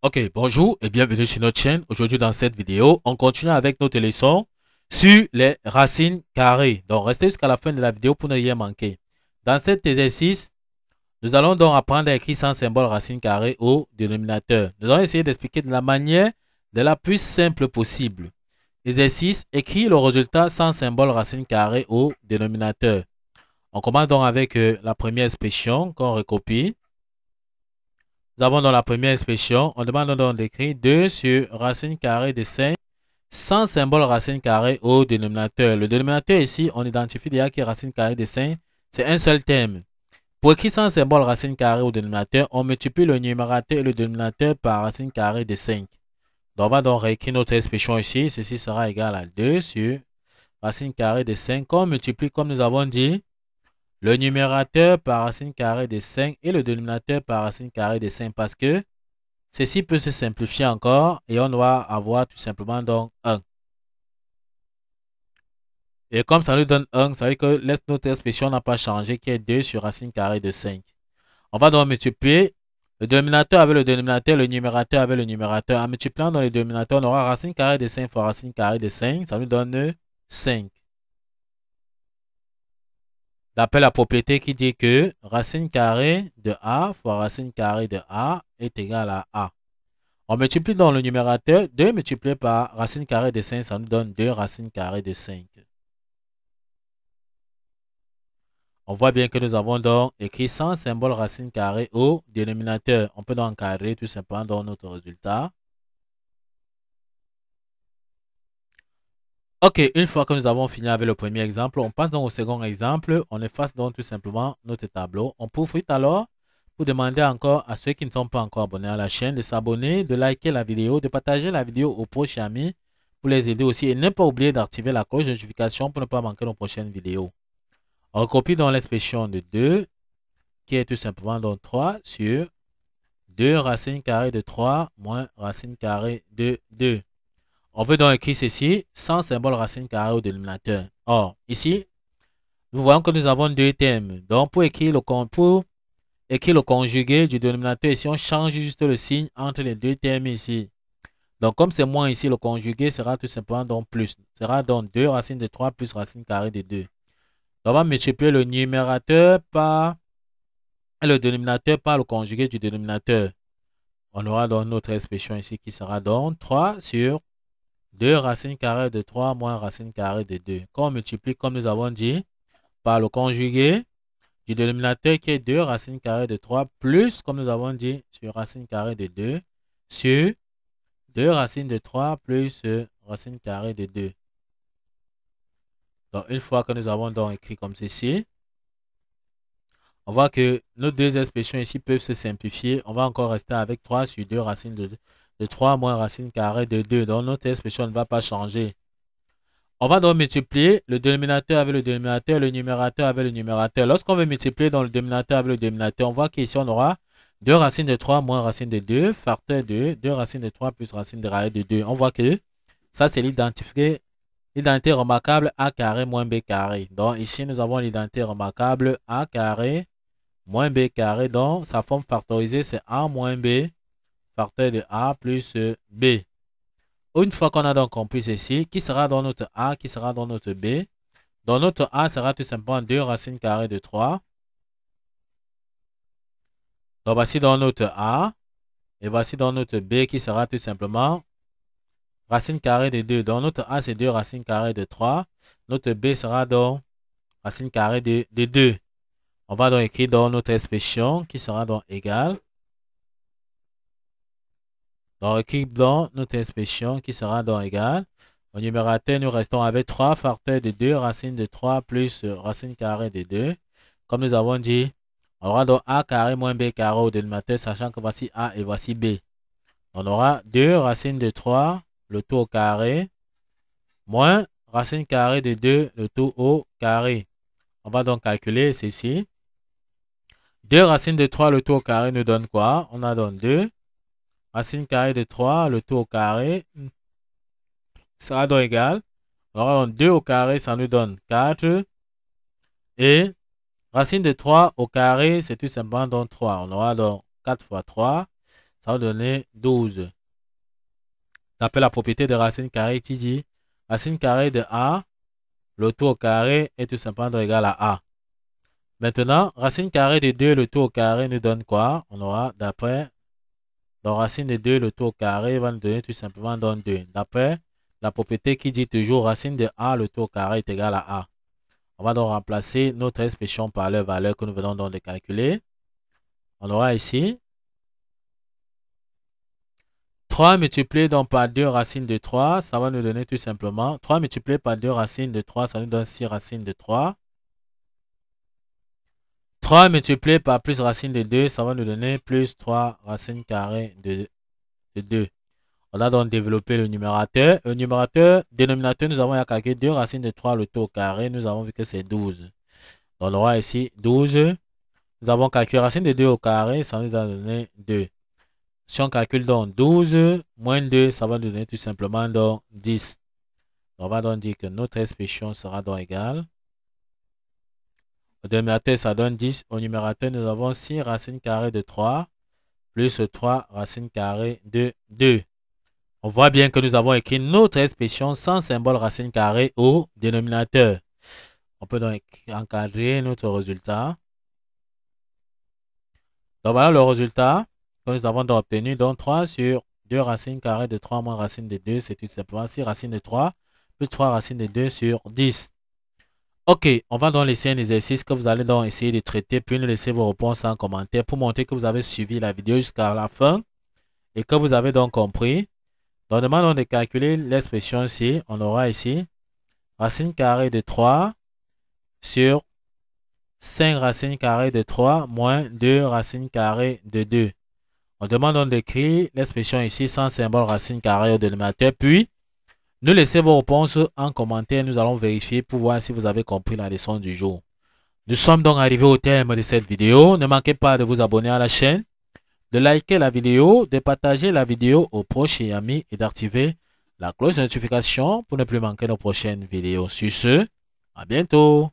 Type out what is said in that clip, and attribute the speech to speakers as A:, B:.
A: Ok, bonjour et bienvenue sur notre chaîne. Aujourd'hui dans cette vidéo, on continue avec notre leçon sur les racines carrées. Donc restez jusqu'à la fin de la vidéo pour ne rien manquer. Dans cet exercice, nous allons donc apprendre à écrire sans symbole racine carrée au dénominateur. Nous allons essayer d'expliquer de la manière de la plus simple possible. Exercice, écrire le résultat sans symbole racine carrée au dénominateur. On commence donc avec la première expression qu'on recopie. Nous avons dans la première expression, on demande donc d'écrire 2 sur racine carrée de 5 sans symbole racine carrée au dénominateur. Le dénominateur ici, on identifie déjà que racine carrée de 5, c'est un seul terme. Pour écrire sans symbole racine carrée au dénominateur, on multiplie le numérateur et le dénominateur par racine carrée de 5. Donc on va donc réécrire notre expression ici. Ceci sera égal à 2 sur racine carrée de 5. On multiplie, comme nous avons dit, le numérateur par racine carrée de 5 et le dénominateur par racine carrée de 5 parce que ceci peut se simplifier encore et on doit avoir tout simplement donc 1. Et comme ça nous donne 1, ça veut dire que notre expression n'a pas changé qui est 2 sur racine carrée de 5. On va donc multiplier le dénominateur avec le dénominateur, le numérateur avec le numérateur. En multipliant dans le dénominateur, on aura racine carrée de 5 fois racine carrée de 5. Ça nous donne 5. D'après la propriété qui dit que racine carrée de A fois racine carrée de A est égal à A. On multiplie dans le numérateur, 2 multiplié par racine carrée de 5, ça nous donne 2 racines carrées de 5. On voit bien que nous avons donc écrit sans symbole racine carrée au dénominateur. On peut donc encadrer tout simplement dans notre résultat. Ok, une fois que nous avons fini avec le premier exemple, on passe donc au second exemple. On efface donc tout simplement notre tableau. On profite alors pour demander encore à ceux qui ne sont pas encore abonnés à la chaîne de s'abonner, de liker la vidéo, de partager la vidéo aux proches amis pour les aider aussi. Et ne pas oublier d'activer la cloche de notification pour ne pas manquer nos prochaines vidéos. On copie donc l'expression de 2 qui est tout simplement donc 3 sur 2 racine carrée de 3 moins racine carrée de 2. On veut donc écrire ceci sans symbole racine carrée au dénominateur. Or, ici, nous voyons que nous avons deux termes. Donc, pour écrire le conjugué du dénominateur, ici, on change juste le signe entre les deux termes ici. Donc, comme c'est moins ici, le conjugué sera tout simplement donc plus. Sera donc 2 racines de 3 plus racine carrée de 2. Donc, on va multiplier le numérateur par le dénominateur par le conjugué du dénominateur. On aura donc notre expression ici qui sera donc 3 sur 2 racines carrées de 3 moins racine carrée de 2. Quand on multiplie, comme nous avons dit, par le conjugué du dénominateur qui est 2 racines carrées de 3 plus, comme nous avons dit, sur racine carrée de 2 sur 2 racines de 3 plus racine carrée de 2. Donc, une fois que nous avons donc écrit comme ceci, on voit que nos deux expressions ici peuvent se simplifier. On va encore rester avec 3 sur 2 racines de 3 moins racine carrée de 2. Donc, notre expression ne va pas changer. On va donc multiplier le dénominateur avec le dénominateur, le numérateur avec le numérateur. Lorsqu'on veut multiplier dans le dénominateur avec le dénominateur, on voit qu'ici on aura 2 racines de 3 moins racine de 2, facteur de 2 racines de 3 plus racine de carré de 2. On voit que ça c'est l'identité remarquable A carré moins B carré. Donc ici nous avons l'identité remarquable A carré moins B carré. Donc sa forme factorisée c'est A moins B, facteur de A plus B. Une fois qu'on a donc compris ceci, qui sera dans notre A, qui sera dans notre B? Dans notre A sera tout simplement 2 racines carrées de 3. Donc voici dans notre A. Et voici dans notre B qui sera tout simplement racine carrée de 2. Dans notre A c'est 2 racines carrées de 3. Notre B sera donc racine carrée de 2. On va donc écrire dans notre expression qui sera donc égale. Donc écrire dans notre expression qui sera donc égale. Au numérateur, nous restons avec 3 facteurs de 2 racines de 3 plus racine carrée de 2. Comme nous avons dit, on aura donc A carré moins B carré au dénominateur, sachant que voici A et voici B. On aura 2 racines de 3, le tout au carré, moins racine carrée de 2, le tout au carré. On va donc calculer ceci. 2 racines de 3, le tout au carré nous donne quoi? On a donc 2. Racine carrée de 3, le tout au carré sera donc égal. Alors, 2 au carré, ça nous donne 4. Et racine de 3 au carré, c'est tout simplement donc 3. On aura donc 4 fois 3. ça va donner 12. D'après la propriété de racine carrée qui dit racine carrée de A, le tout au carré est tout simplement égal à A. Maintenant, racine carrée de 2, le tout au carré nous donne quoi? On aura d'après, donc racine de 2, le tout au carré va nous donner tout simplement 2. D'après la propriété qui dit toujours racine de A, le tout au carré est égal à A. On va donc remplacer notre expression par la valeur que nous venons donc de calculer. On aura ici 3 multiplié donc par 2 racines de 3, ça va nous donner tout simplement 3 multiplié par 2 racines de 3, ça nous donne 6 racines de 3. 3 multiplié par plus racine de 2, ça va nous donner plus 3 racines carrées de 2. On a donc développé le numérateur. Le numérateur, dénominateur, nous avons calculé 2 racines de 3, le tout au carré. Nous avons vu que c'est 12. Donc on aura ici 12. Nous avons calculé racine de 2 au carré, ça nous a donné 2. Si on calcule donc 12 moins 2, ça va nous donner tout simplement donc 10. On va donc dire que notre expression sera donc égale. Au dénominateur, ça donne 10. Au numérateur, nous avons 6 racines carrées de 3 plus 3 racines carrées de 2. On voit bien que nous avons écrit notre expression sans symbole racine carrée au dénominateur. On peut donc encadrer notre résultat. Donc voilà le résultat que nous avons donc obtenu. Donc 3 sur 2 racines carrées de 3 moins racine de 2, c'est tout simplement 6 racines de 3 plus 3 racines de 2 sur 10. Ok, on va donc laisser un exercice que vous allez donc essayer de traiter, puis nous laisser vos réponses en commentaire pour montrer que vous avez suivi la vidéo jusqu'à la fin et que vous avez donc compris. Donc, demandons de calculer l'expression ici. On aura ici racine carrée de 3 sur 5 racines carrées de 3 moins 2 racines carrées de 2. On demande donc d'écrire l'expression ici sans symbole racine carrée au dénominateur. Puis, nous laissez vos réponses en commentaire. Nous allons vérifier pour voir si vous avez compris la leçon du jour. Nous sommes donc arrivés au terme de cette vidéo. Ne manquez pas de vous abonner à la chaîne, de liker la vidéo, de partager la vidéo aux proches et amis et d'activer la cloche de notification pour ne plus manquer nos prochaines vidéos. Sur ce, à bientôt.